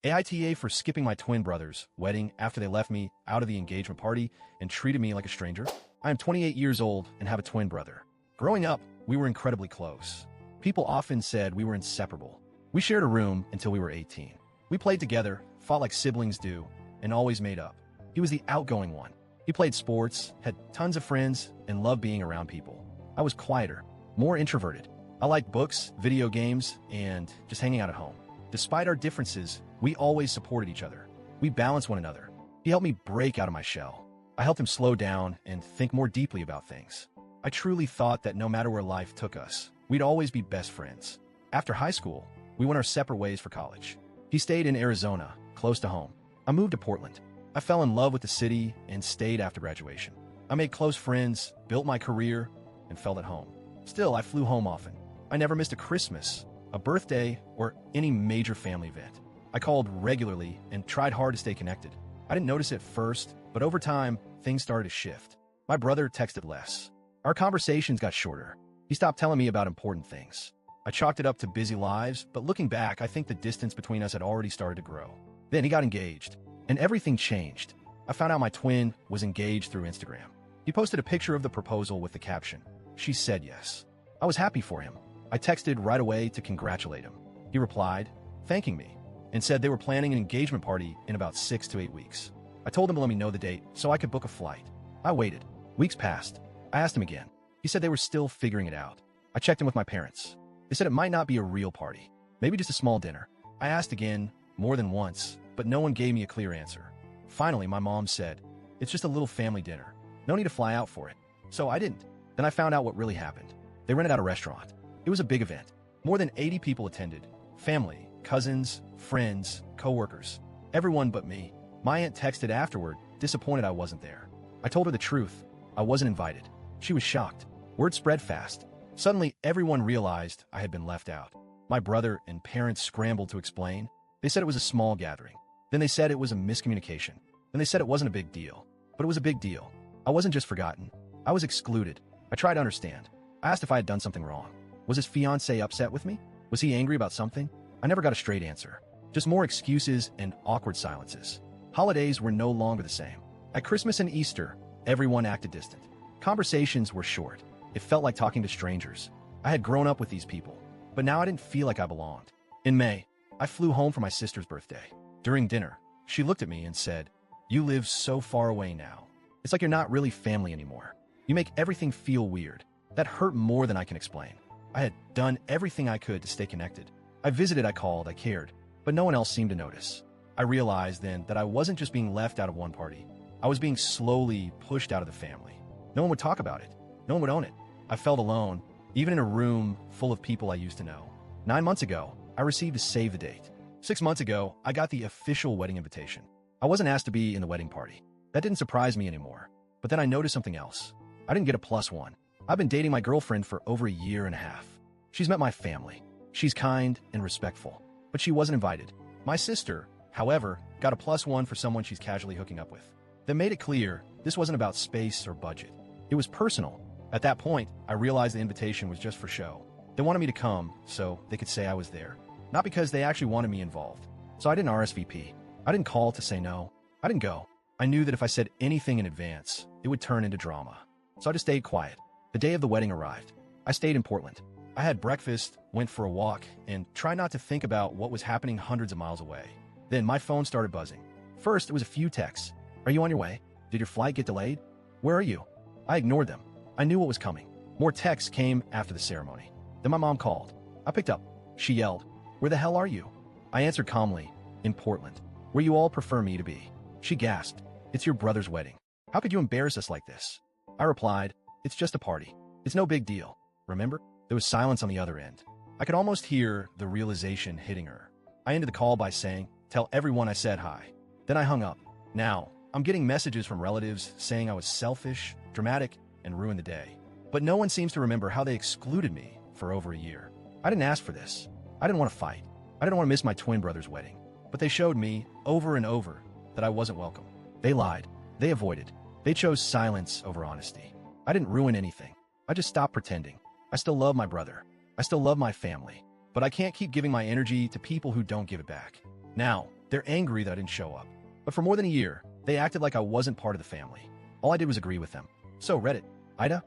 AITA for skipping my twin brother's wedding after they left me out of the engagement party and treated me like a stranger. I am 28 years old and have a twin brother. Growing up, we were incredibly close. People often said we were inseparable. We shared a room until we were 18. We played together, fought like siblings do, and always made up. He was the outgoing one. He played sports, had tons of friends, and loved being around people. I was quieter, more introverted. I liked books, video games, and just hanging out at home. Despite our differences, we always supported each other. We balanced one another. He helped me break out of my shell. I helped him slow down and think more deeply about things. I truly thought that no matter where life took us, we'd always be best friends. After high school, we went our separate ways for college. He stayed in Arizona, close to home. I moved to Portland. I fell in love with the city and stayed after graduation. I made close friends, built my career, and felt at home. Still, I flew home often. I never missed a Christmas, a birthday, or any major family event. I called regularly and tried hard to stay connected. I didn't notice it first, but over time, things started to shift. My brother texted less. Our conversations got shorter. He stopped telling me about important things. I chalked it up to busy lives, but looking back, I think the distance between us had already started to grow. Then he got engaged, and everything changed. I found out my twin was engaged through Instagram. He posted a picture of the proposal with the caption, "She said yes." I was happy for him. I texted right away to congratulate him. He replied, thanking me, and said they were planning an engagement party in about 6 to 8 weeks. I told him to let me know the date so I could book a flight. I waited. Weeks passed. I asked him again. He said they were still figuring it out. I checked in with my parents. They said it might not be a real party, maybe just a small dinner. I asked again, more than once, but no one gave me a clear answer. Finally, my mom said, "It's just a little family dinner. No need to fly out for it." So I didn't. Then I found out what really happened. They rented out a restaurant. It was a big event. More than 80 people attended. Family, cousins, friends, co-workers. Everyone but me. My aunt texted afterward, disappointed I wasn't there. I told her the truth. I wasn't invited. She was shocked. Word spread fast. Suddenly, everyone realized I had been left out. My brother and parents scrambled to explain. They said it was a small gathering. Then they said it was a miscommunication. Then they said it wasn't a big deal. But it was a big deal. I wasn't just forgotten. I was excluded. I tried to understand. I asked if I had done something wrong. Was his fiancé upset with me? Was he angry about something? I never got a straight answer. Just more excuses and awkward silences. Holidays were no longer the same. At Christmas and Easter, everyone acted distant. Conversations were short. It felt like talking to strangers. I had grown up with these people, but now I didn't feel like I belonged. In May, I flew home for my sister's birthday. During dinner, she looked at me and said, "You live so far away now. It's like you're not really family anymore. You make everything feel weird." That hurt more than I can explain. I had done everything I could to stay connected. I visited, I called, I cared, but no one else seemed to notice. I realized then that I wasn't just being left out of one party. I was being slowly pushed out of the family. No one would talk about it. No one would own it. I felt alone, even in a room full of people I used to know. 9 months ago, I received a save the date. 6 months ago, I got the official wedding invitation. I wasn't asked to be in the wedding party. That didn't surprise me anymore. But then I noticed something else. I didn't get a +1. I've been dating my girlfriend for over a year and a half. She's met my family. She's kind and respectful, but she wasn't invited. My sister, however, got a +1 for someone she's casually hooking up with. That made it clear this wasn't about space or budget. It was personal. At that point, I realized the invitation was just for show. They wanted me to come so they could say I was there, not because they actually wanted me involved. So I didn't RSVP. I didn't call to say no. I didn't go. I knew that if I said anything in advance, it would turn into drama. So I just stayed quiet. The day of the wedding arrived. I stayed in Portland. I had breakfast, went for a walk, and tried not to think about what was happening hundreds of miles away. Then my phone started buzzing. First, it was a few texts. "Are you on your way? Did your flight get delayed? Where are you?" I ignored them. I knew what was coming. More texts came after the ceremony. Then my mom called. I picked up. She yelled, "Where the hell are you?" I answered calmly, "In Portland, where you all prefer me to be." She gasped, "It's your brother's wedding. How could you embarrass us like this?" I replied, "It's just a party. It's no big deal. Remember?" There was silence on the other end. I could almost hear the realization hitting her. I ended the call by saying, "Tell everyone I said hi." Then I hung up. Now, I'm getting messages from relatives saying I was selfish, dramatic, and ruined the day. But no one seems to remember how they excluded me for over a year. I didn't ask for this. I didn't want to fight. I didn't want to miss my twin brother's wedding. But they showed me, over and over, that I wasn't welcome. They lied. They avoided. They chose silence over honesty. I didn't ruin anything. I just stopped pretending. I still love my brother. I still love my family. But I can't keep giving my energy to people who don't give it back. Now, They're angry that I didn't show up. But for more than a year, they acted like I wasn't part of the family. All I did was agree with them. So Reddit, AITA,